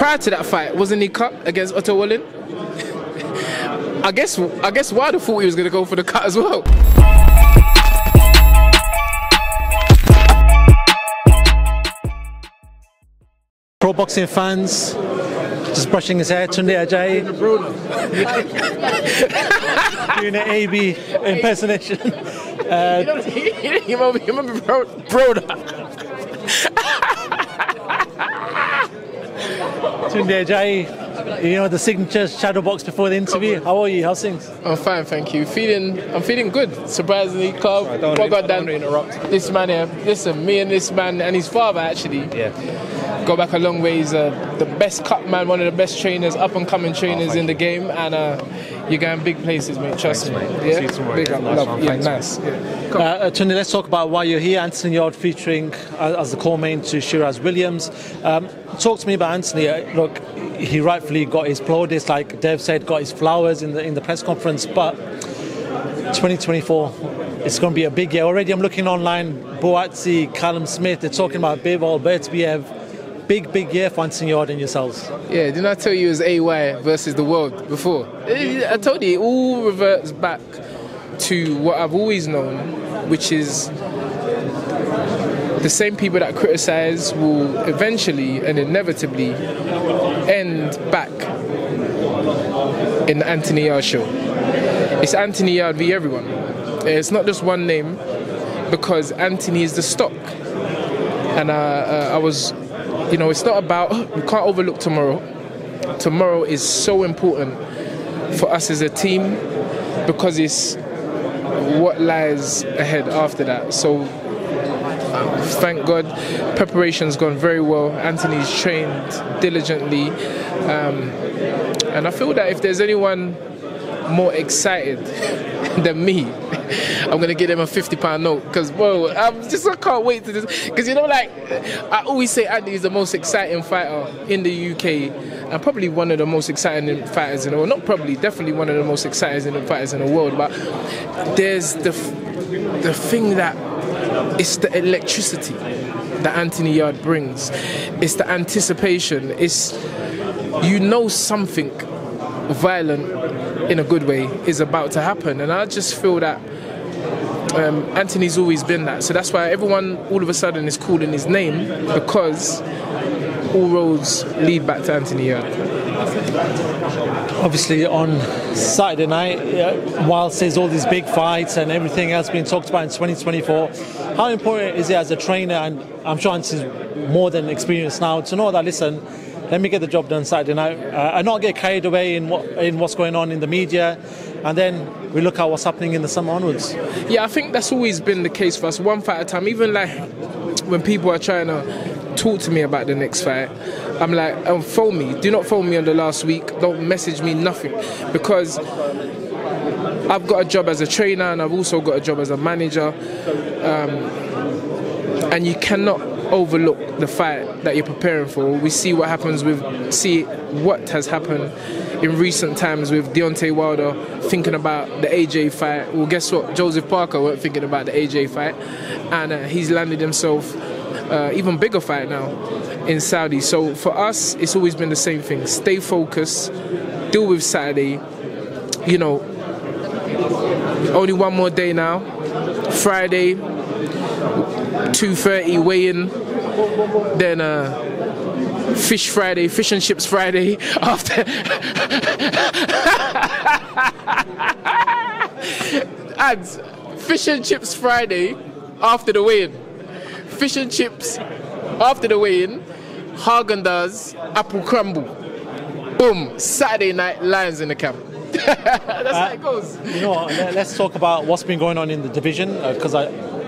prior to that fight, wasn't he cut against Otto Wallin? I guess Wilder thought he was going to go for the cut as well. Pro boxing fans, just brushing his hair. Tunde Ajayi doing an AB impersonation. You remember Broda? Tunde Ajayi, you know, the signature shadow box before the interview. How are you? How's things? I'm fine, thank you. I'm feeling good. Surprisingly, calm. Don't interrupt. This man here, listen, me and this man and his father actually go back a long way. He's the best cut man, one of the best trainers, up and coming trainers in the game, and you're going big places, mate. Trust me. Yeah, see you tomorrow. Big up, love. Yeah, nice. Yeah. Tunde, let's talk about why you're here. Anthony Yarde featuring as the co-main to Shiraz Williams. Talk to me about Anthony. Look, he rightfully got his plaudits, like Dev said, got his flowers in the press conference. But 2024, it's going to be a big year. Already, I'm looking online. Boxeo, Callum Smith, they're talking about Bivol, Bertbiev. Big year for Anthony Yarde and yourselves. Yeah, didn't I tell you it was AY versus the world before? I told you it all reverts back to what I've always known, which is the same people that criticise will eventually and inevitably end back in the Anthony Yarde show. It's Anthony Yarde v everyone. It's not just one name, because Anthony is the stock. And I was, you know, it's not about, we can't overlook tomorrow. Tomorrow is so important for us as a team, because it's what lies ahead after that. So thank God, preparation's gone very well. Anthony's trained diligently, and I feel that if there's anyone more excited than me, I'm gonna give them a £50 note, because I can't wait to this. Because you know, like I always say, Andy is the most exciting fighter in the UK, and probably one of the most exciting fighters in the world. Not probably, definitely one of the most exciting fighters in the world. But there's the thing that it's the electricity that Anthony Yarde brings. It's the anticipation. It's, you know, something violent in a good way is about to happen, and I just feel that Anthony's always been that. So that's why everyone all of a sudden is calling his name, because all roads lead back to Anthony Yarde. Obviously on Saturday night, whilst there's all these big fights and everything else being talked about in 2024, how important is it as a trainer, and I'm sure Anthony's more than experienced now, to know that, listen, let me get the job done Saturday night and not get carried away in what's going on in the media, and then we look at what's happening in the summer onwards? Yeah, I think that's always been the case for us, one fight at a time. Even like when people are trying to talk to me about the next fight, I'm like, phone me. Do not phone me on the last week. Don't message me, nothing. Because I've got a job as a trainer, and I've also got a job as a manager. And you cannot overlook the fight that you're preparing for. We see what happens see what has happened in recent times with Deontay Wilder thinking about the AJ fight. Well, guess what? Joseph Parker weren't thinking about the AJ fight, and he's landed himself even bigger fight now in Saudi. So for us, it's always been the same thing. Stay focused, deal with Saturday. You know, only one more day now. Friday, 2:30 weigh-in, then fish and chips Friday after. And fish and chips Friday after the weigh-in. Fish and chips after the weigh-in. Haagen-Dazs apple crumble. Boom. Saturday night, Lions in the camp. That's how it goes. You know, let's talk about what's been going on in the division, because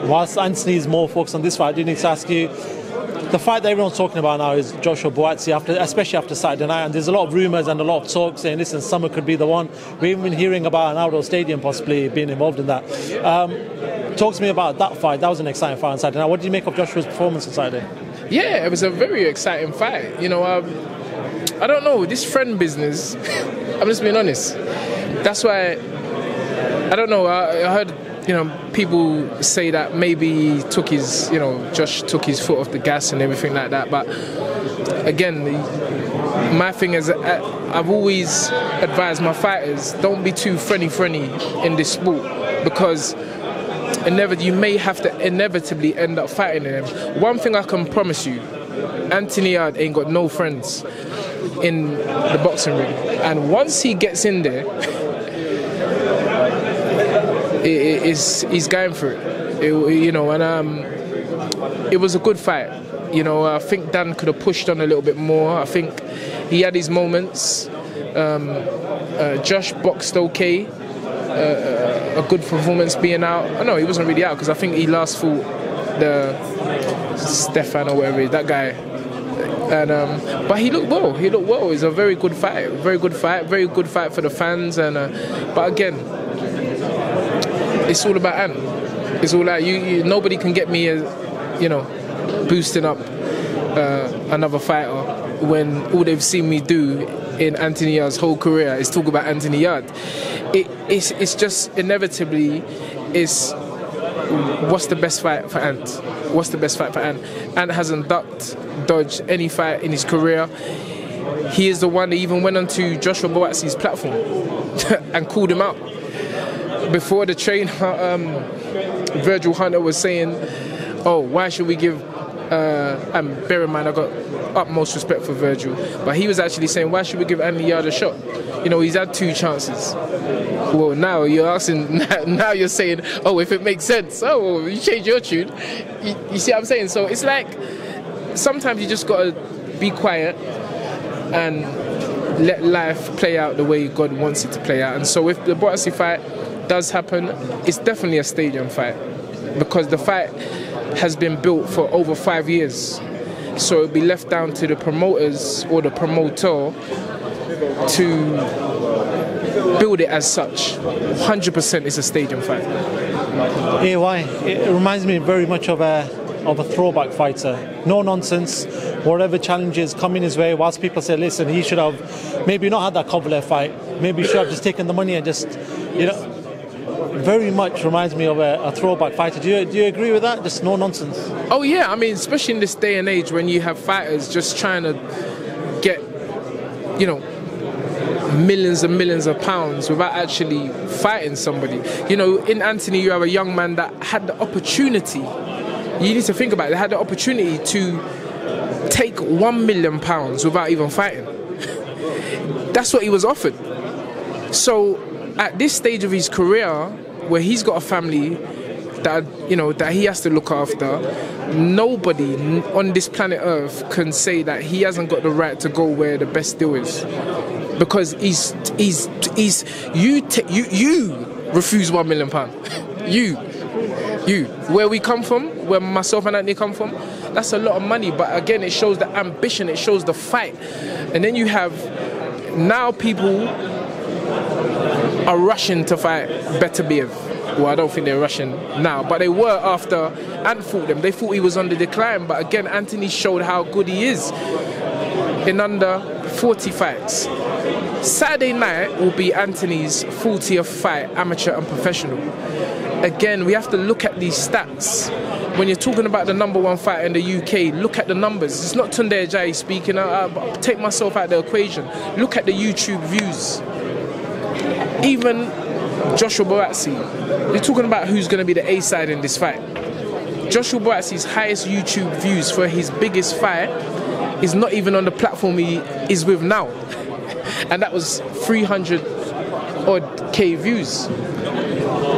whilst Anthony is more focused on this fight, I do need to ask you, the fight that everyone's talking about now is Joshua Boxeo, especially after Saturday night, and there's a lot of rumours and a lot of talk saying, listen, summer could be the one. We've even been hearing about an outdoor stadium possibly being involved in that. Talk to me about that fight. That was an exciting fight on Saturday night. What did you make of Joshua's performance on Saturday? Yeah, it was a very exciting fight. You know, I don't know, this friend business, I'm just being honest. That's why, I don't know, I heard people say that maybe Josh took his foot off the gas and everything like that. But again, my thing is, I've always advised my fighters, don't be too friendly in this sport, because you may have to inevitably end up fighting them. One thing I can promise you, Anthony Yarde ain't got no friends in the boxing ring, and once he gets in there, he's going for it. It was a good fight. I think Dan could have pushed on a little bit more. I think he had his moments. Josh boxed okay. A good performance being out. No, he wasn't really out, because I think he last fought the Stefan or whatever, that guy. And but he looked well. It was a very good fight. Very good fight for the fans. And but again, it's all about Ant. It's all about you. Nobody can get me, boosting up another fighter when all they've seen me do in Anthony Yarde's whole career is talk about Anthony Yarde. It's just inevitably what's the best fight for Ant? What's the best fight for Ant? Ant hasn't dodged any fight in his career. He is the one that even went onto Joshua Buatsi's platform and called him out. Before the trainer, Virgil Hunter was saying, "Oh, why should we give?" And bear in mind, I got utmost respect for Virgil, but he was actually saying, "Why should we give Anthony Yarde a shot? He's had 2 chances." Well, now you're asking. Now you're saying, "Oh, if it makes sense." Oh, well, you change your tune. You see what I'm saying? So it's like sometimes you just gotta be quiet and let life play out the way God wants it to play out. And so if the Boxing fight does happen, it's definitely a stadium fight, because the fight has been built for over 5 years. So it'll be left down to the promoters or the promoter to build it as such. 100% it's a stadium fight. AY, it reminds me very much of a throwback fighter. No nonsense, whatever challenges coming his way, whilst people say, listen, he should have maybe not had that Kovalev fight, maybe he should have just taken the money and just, very much reminds me of a throwback fighter. Do you agree with that? Just no nonsense? Oh yeah, I mean, especially in this day and age when you have fighters just trying to get, millions and millions of pounds without actually fighting somebody. In Anthony, you have a young man that had the opportunity. You need to think about it. They had the opportunity to take £1 million without even fighting. That's what he was offered. So at this stage of his career, where he's got a family that he has to look after, nobody on this planet Earth can say that he hasn't got the right to go where the best deal is, because you refuse £1 million. You, where we come from, where myself and Anthony come from, that's a lot of money. But again, it shows the ambition, it shows the fight. And then you have now people are rushing to fight Beterbiev. Well, I don't think they're rushing now, but they were after Ant fought them. They thought he was on the decline, but again, Anthony showed how good he is in under 40 fights. Saturday night will be Anthony's 40th fight, amateur and professional. Again, we have to look at these stats. When you're talking about the #1 fighter in the UK, look at the numbers. It's not Tunde Ajayi speaking. Take myself out of the equation. Look at the YouTube views. Even Joshua Buatsi, you're talking about who's going to be the A-side in this fight. Joshua Buatsi's highest YouTube views for his biggest fight is not even on the platform he is with now. And that was 300-odd-K views.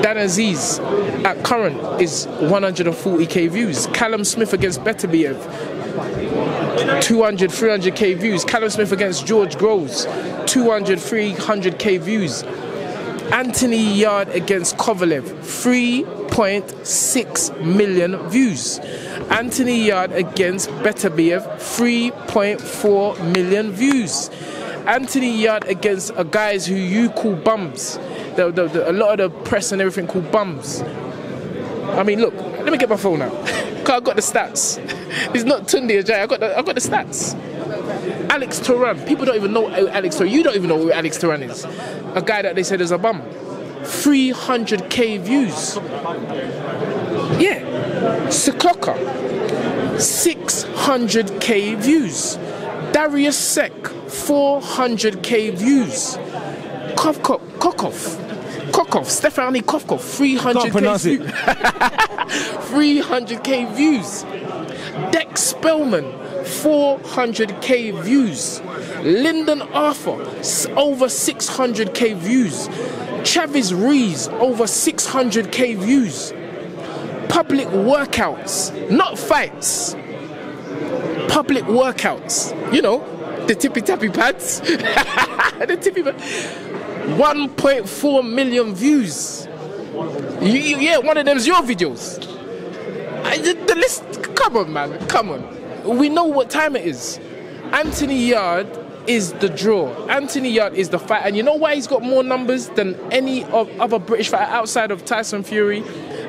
Dan Aziz at current is 140K views. Callum Smith against Beterbiev, 200, 300K views. Callum Smith against George Groves, 200, 300K views. Anthony Yarde against Kovalev, 3.6 million views. Anthony Yarde against Beterbiev, 3.4 million views. Anthony Yarde against guys who you call bums. A lot of the press and everything call bums. I mean, look, let me get my phone out. Cause I got the stats. It's not Tunde Ajayi. I got the stats. Alex Turan. People don't even know Alex Turan. You don't even know who Alex Turan is. A guy that they said is a bum. 300k views. Yeah. Sikloka, 600k views. Darius Sek, 400k views. Kokov, Stephanie Kovkov, 300k views. 300k views. Dex Spellman, 400k views. Lyndon Arthur, over 600k views. Travis Rees, over 600k views. Public workouts, not fights. Public workouts. You know, the tippy tappy pads. The tippy pads. 1.4 million views. Yeah, one of them's your videos. The list, come on, man, come on. We know what time it is. Anthony Yarde is the draw. Anthony Yarde is the fight. And you know why he's got more numbers than any other British fighter outside of Tyson Fury,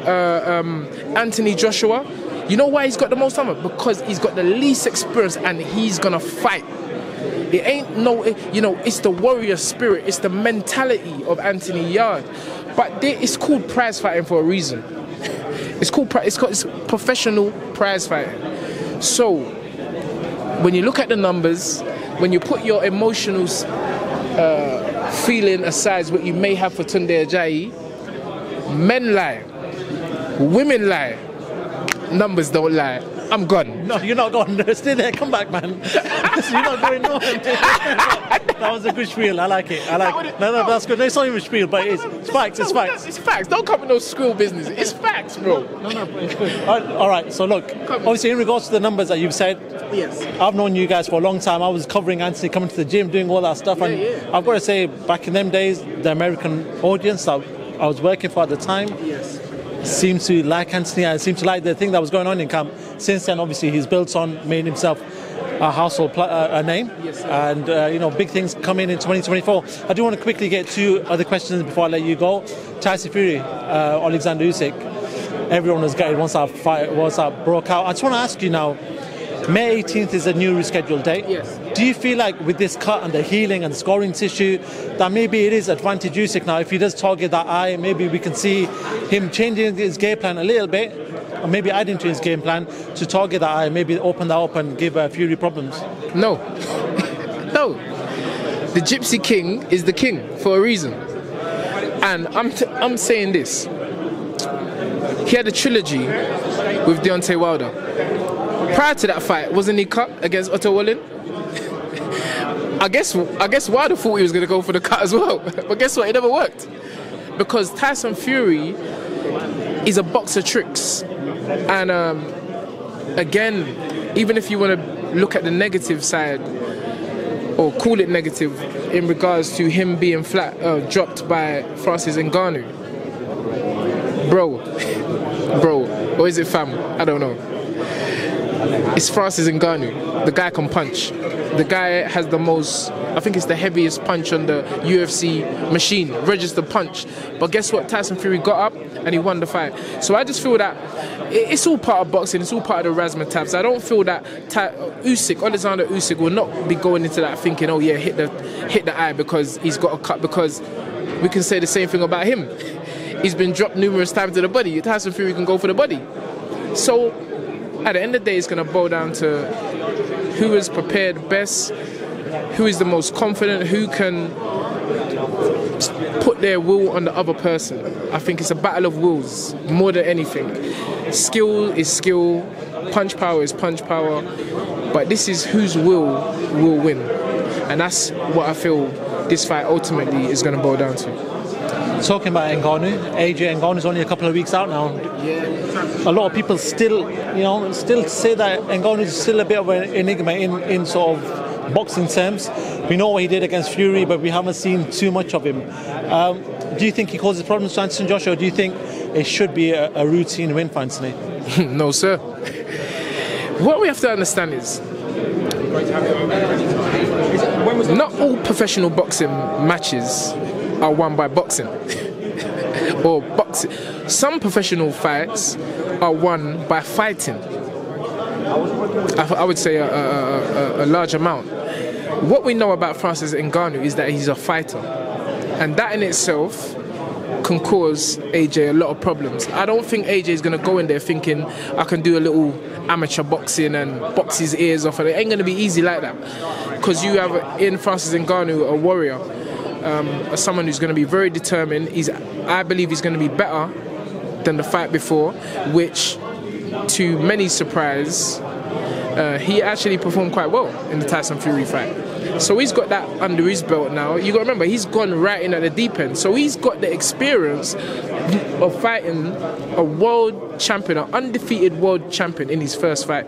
Anthony Joshua? You know why he's got the most numbers? Because he's got the least experience and he's gonna fight. It ain't no, you know, it's the warrior spirit, it's the mentality of Anthony Yarde. But it's called prize fighting for a reason. It's professional prize fighting. So, when you look at the numbers, when you put your emotional feeling aside, what you may have for Tunde Ajayi, men lie, women lie, numbers don't lie. I'm gone. No, you're not gone. Stay there. Come back, man. You're not going nowhere. That was a good spiel. I like it. No, that's good. It's not even a spiel, but it's facts. It's facts. It's facts. Don't come with no squill business. It's facts, bro. No, it's good. All right. So look, obviously in regards to the numbers that you've said, yes, I've known you guys for a long time. I was covering Anthony, coming to the gym, doing all that stuff, and I've got to say, back in them days, the American audience that I was working for at the time, yes, seemed to like Anthony and seemed to like the thing that was going on in camp. Since then, obviously, he's built on, made himself a household a name, yes, and you know, big things coming in 2024. I do want to quickly get two other questions before I let you go. Tyson Fury, Oleksandr Usyk. Everyone was gutted once that broke out. I just want to ask you now. May 18th is a new rescheduled date. Yes. Do you feel like with this cut and the healing and the scoring tissue that maybe it is advantage Usyk now? If he does target that eye, maybe we can see him changing his game plan a little bit, or maybe adding to his game plan to target that eye, maybe open that up and give Fury problems? No. No. The Gypsy King is the king for a reason. And I'm saying this. He had a trilogy with Deontay Wilder. Prior to that fight, wasn't he cut against Otto Wallin? I guess Wilder thought he was going to go for the cut as well. But guess what? It never worked. Because Tyson Fury is a boxer tricks. And again, even if you want to look at the negative side, or call it negative, in regards to him being dropped by Francis Ngannou. Bro, or is it fam? I don't know. It's Francis Ngannou. The guy can punch. The guy has the most, I think it's the heaviest punch on the UFC machine, registered punch. But guess what? Tyson Fury got up and he won the fight. So I just feel that it's all part of boxing. It's all part of the razzmatazz. I don't feel that Oleksandr Usyk will not be going into that thinking, oh yeah, hit the eye because he's got a cut, because we can say the same thing about him. He's been dropped numerous times to the body. Tyson Fury can go for the body. So at the end of the day, it's going to boil down to who is prepared best, who is the most confident, who can put their will on the other person. I think it's a battle of wills more than anything. Skill is skill, punch power is punch power, but this is whose will win. And that's what I feel this fight ultimately is going to boil down to. Talking about Ngannou, AJ Ngannou is only a couple of weeks out now. Yeah. A lot of people still say that Ngannou is still a bit of an enigma in sort of boxing terms. We know what he did against Fury, but we haven't seen too much of him. Do you think he causes problems to Anthony Joshua, or do you think it should be a routine win for Anthony? No, sir. What we have to understand is not all professional boxing matches are won by boxing. Or boxing. Some professional fights are won by fighting. I would say a large amount. What we know about Francis Ngannou is that he's a fighter, and that in itself can cause AJ a lot of problems. I don't think AJ is going to go in there thinking I can do a little amateur boxing and box his ears off. And it ain't going to be easy like that, because you have in Francis Ngannou a warrior, someone who's going to be very determined. I believe he's going to be better than the fight before, which, to many surprise, he actually performed quite well in the Tyson Fury fight. So he's got that under his belt now. You got to remember, he's gone right in at the deep end. So he's got the experience of fighting a world champion, an undefeated world champion in his first fight.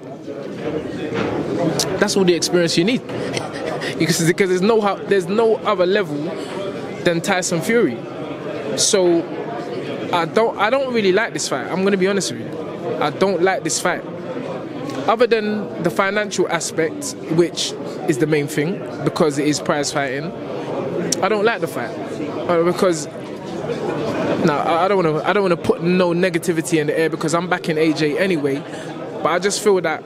That's all the experience you need. because there's no other level than Tyson Fury. So I don't really like this fight. I'm going to be honest with you. I don't like this fight. Other than the financial aspect, which is the main thing, because it is prize fighting, I don't like the fight. Because I don't want to put no negativity in the air, because I'm backing AJ anyway. But I just feel that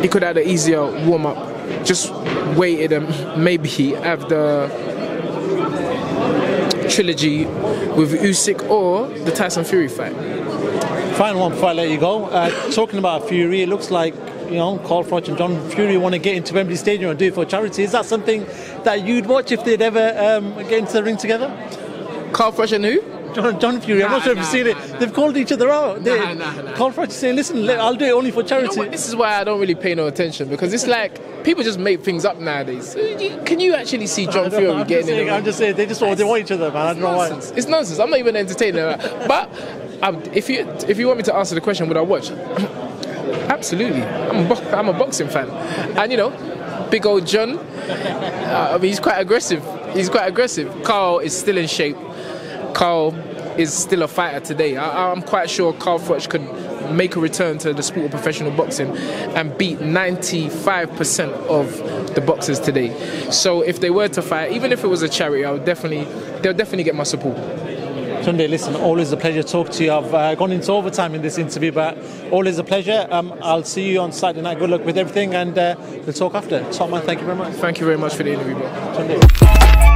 he could have had an easier warm up. Just waited and maybe have the trilogy with Usyk or the Tyson Fury fight. Final one before I let you go. Talking about Fury, it looks like, you know, Carl Froch and John Fury want to get into Wembley Stadium and do it for charity. Is that something that you'd watch if they'd ever get into the ring together? Carl Froch and who? John Fury. I'm not sure if you've seen it. They've called each other out. Carl Froch is saying, listen, I'll do it only for charity. You know, this is why I don't really pay no attention, because it's like people just make things up nowadays. Can you actually see John Fury getting in? I'm just saying, they want each other, man. I don't know why. It's nonsense. I'm not even entertaining that. But if you want me to answer the question, would I watch? Absolutely. I'm a boxing fan, and you know, big old John. I mean, he's quite aggressive. Carl is still in shape. Carl is still a fighter today. I'm quite sure Carl Froch could make a return to the sport of professional boxing and beat 95% of the boxers today. So if they were to fight, even if it was a charity, they'll definitely get my support. Tunde, listen, always a pleasure to talk to you. I've gone into overtime in this interview, but always a pleasure. I'll see you on Saturday night. Good luck with everything, and we'll talk after. Top man, thank you very much. Thank you very much for the interview, bro. Tunde.